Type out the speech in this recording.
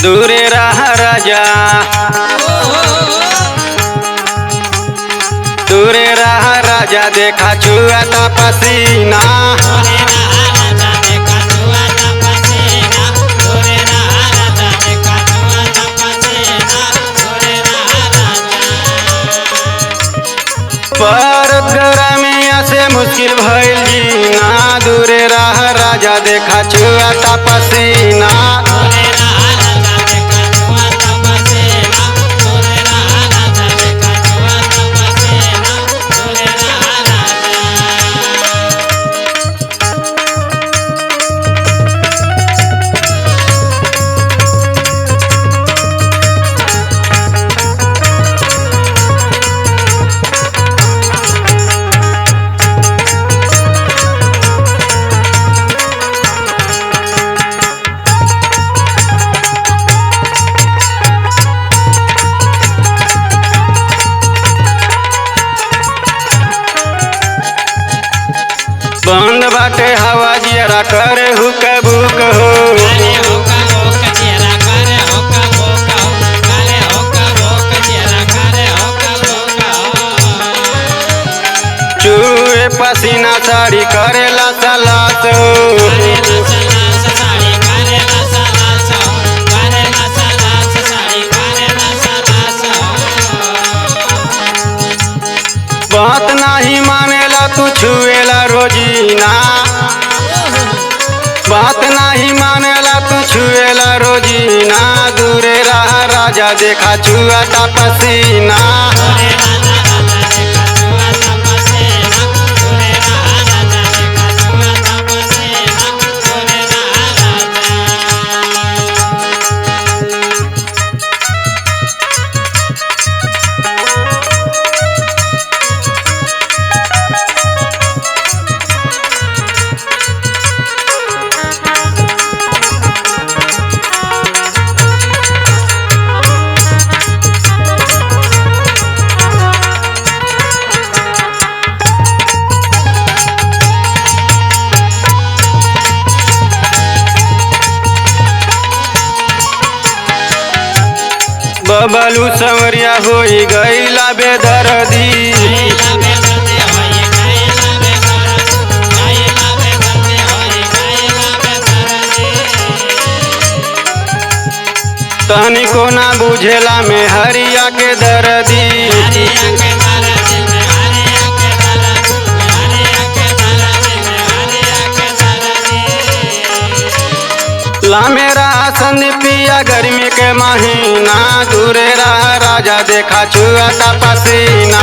दूरे रहा राजा, दूरे रहा राजा, देखा छुआता पसीना। पर गरमिया से मुश्किल भइल जीना, दूरे रहा राजा, देखा छुआता पसीना। बंद बाटे हवा जियरा करे हुक बुक हो, चूहे पसीना साड़ी करेला सलास हो। बात नहीं मानेला तू छुएला रोजीना, बात नहीं मानेला तू छुएला रोजीना, दूरे रहा राजा, देखा छुआता पसीना। बबलू संवरिया होई गईला बेदर्दी, तनी को ना बुझेला में हरिया के दर्दी। ला मेरा संदीपिया गर्मी के महीना, दूरे रहा राजा, देखा छुआता पसीना।